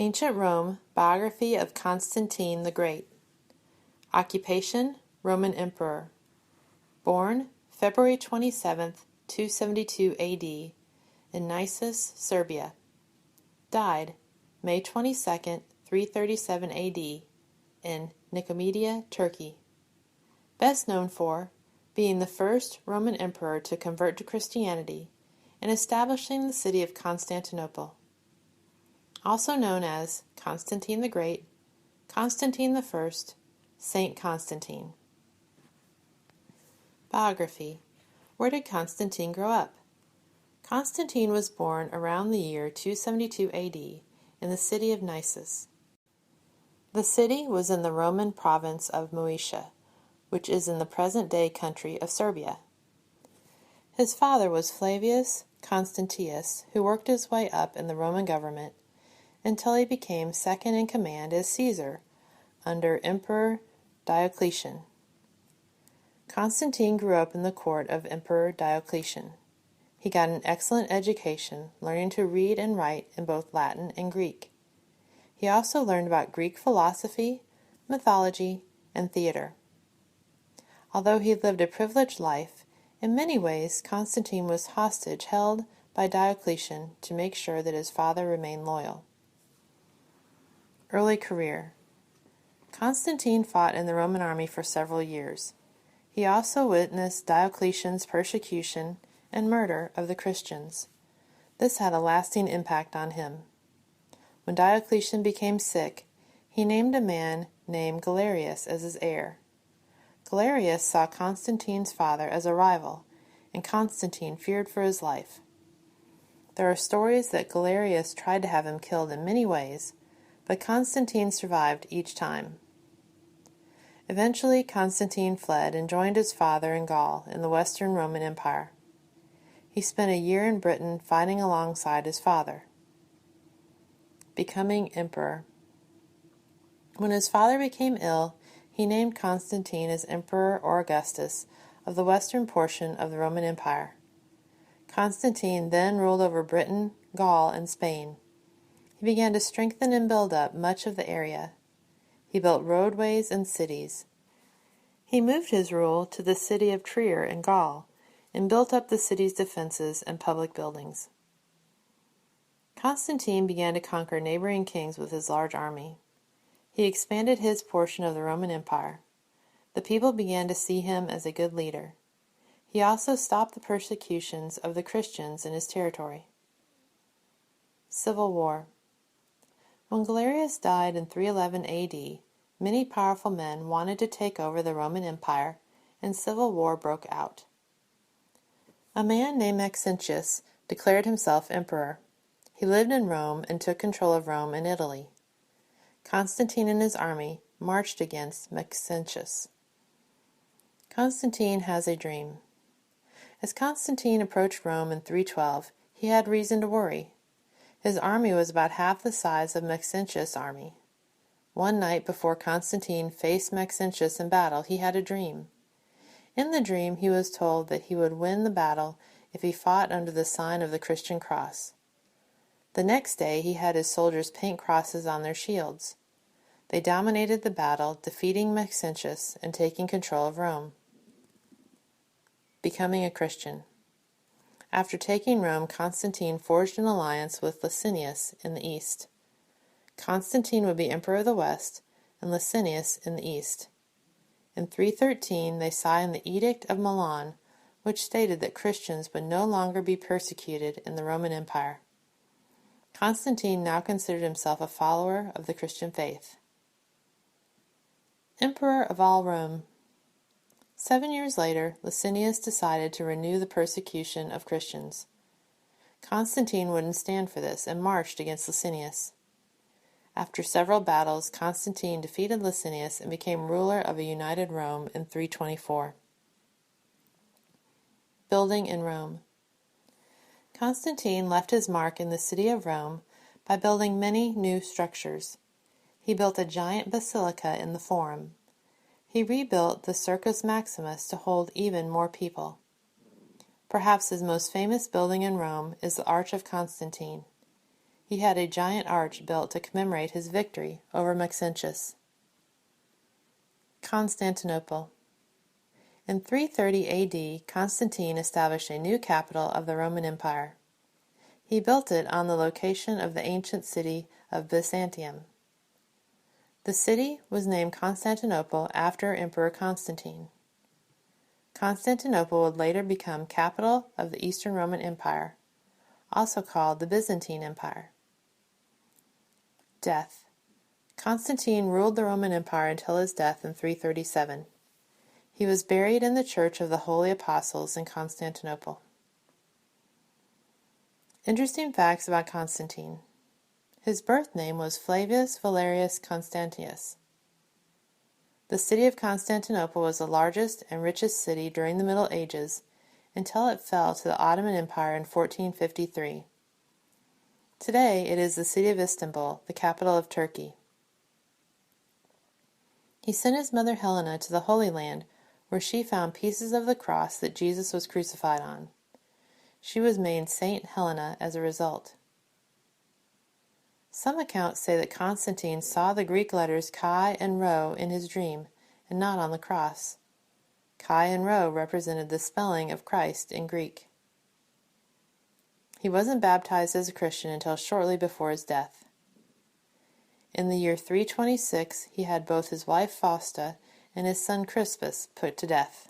Ancient Rome, Biography of Constantine the Great. Occupation, Roman Emperor. Born February 27, 272 A.D. in Nisus, Serbia. Died May 22, 337 A.D. in Nicomedia, Turkey. Best known for being the first Roman emperor to convert to Christianity and establishing the city of Constantinople. Also known as Constantine the Great, Constantine I, Saint Constantine. Biography. Where did Constantine grow up? Constantine was born around the year 272 AD in the city of Nisus. The city was in the Roman province of Moesia, which is in the present-day country of Serbia. His father was Flavius Constantius, who worked his way up in the Roman government until he became second in command as Caesar under Emperor Diocletian. Constantine grew up in the court of Emperor Diocletian. He got an excellent education, learning to read and write in both Latin and Greek. He also learned about Greek philosophy, mythology, and theater. Although he lived a privileged life, in many ways Constantine was hostage held by Diocletian to make sure that his father remained loyal. Early career. Constantine fought in the Roman army for several years. He also witnessed Diocletian's persecution and murder of the Christians. This had a lasting impact on him. When Diocletian became sick, he named a man named Galerius as his heir. Galerius saw Constantine's father as a rival, and Constantine feared for his life. There are stories that Galerius tried to have him killed in many ways, but Constantine survived each time. Eventually, Constantine fled and joined his father in Gaul in the Western Roman Empire. He spent a year in Britain fighting alongside his father. Becoming emperor. When his father became ill, he named Constantine as emperor or Augustus of the western portion of the Roman Empire. Constantine then ruled over Britain, Gaul, and Spain. He began to strengthen and build up much of the area. He built roadways and cities. He moved his rule to the city of Trier in Gaul and built up the city's defenses and public buildings. Constantine began to conquer neighboring kings with his large army. He expanded his portion of the Roman Empire. The people began to see him as a good leader. He also stopped the persecutions of the Christians in his territory. Civil War. When Galerius died in 311 AD, many powerful men wanted to take over the Roman Empire, and civil war broke out. A man named Maxentius declared himself emperor. He lived in Rome and took control of Rome and Italy. Constantine and his army marched against Maxentius. Constantine has a dream. As Constantine approached Rome in 312, he had reason to worry. His army was about half the size of Maxentius' army. One night before Constantine faced Maxentius in battle, he had a dream. In the dream, he was told that he would win the battle if he fought under the sign of the Christian cross. The next day, he had his soldiers paint crosses on their shields. They dominated the battle, defeating Maxentius and taking control of Rome. Becoming a Christian. After taking Rome, Constantine forged an alliance with Licinius in the east. Constantine would be emperor of the west, and Licinius in the east. In 313, they signed the Edict of Milan, which stated that Christians would no longer be persecuted in the Roman Empire. Constantine now considered himself a follower of the Christian faith. Emperor of all Rome. 7 years later, Licinius decided to renew the persecution of Christians. Constantine wouldn't stand for this and marched against Licinius. After several battles, Constantine defeated Licinius and became ruler of a united Rome in 324. Building in Rome. Constantine left his mark in the city of Rome by building many new structures. He built a giant basilica in the Forum. He rebuilt the Circus Maximus to hold even more people. Perhaps his most famous building in Rome is the Arch of Constantine. He had a giant arch built to commemorate his victory over Maxentius. Constantinople. In 330 AD, Constantine established a new capital of the Roman Empire. He built it on the location of the ancient city of Byzantium. The city was named Constantinople after Emperor Constantine. Constantinople would later become capital of the Eastern Roman Empire, also called the Byzantine Empire. Death. Constantine ruled the Roman Empire until his death in 337. He was buried in the Church of the Holy Apostles in Constantinople. Interesting facts about Constantine. His birth name was Flavius Valerius Constantius. The city of Constantinople was the largest and richest city during the Middle Ages until it fell to the Ottoman Empire in 1453. Today it is the city of Istanbul, the capital of Turkey. He sent his mother Helena to the Holy Land, where she found pieces of the cross that Jesus was crucified on. She was named Saint Helena as a result. Some accounts say that Constantine saw the Greek letters Chi and Rho in his dream, and not on the cross. Chi and Rho represented the spelling of Christ in Greek. He wasn't baptized as a Christian until shortly before his death. In the year 326, he had both his wife Fausta and his son Crispus put to death.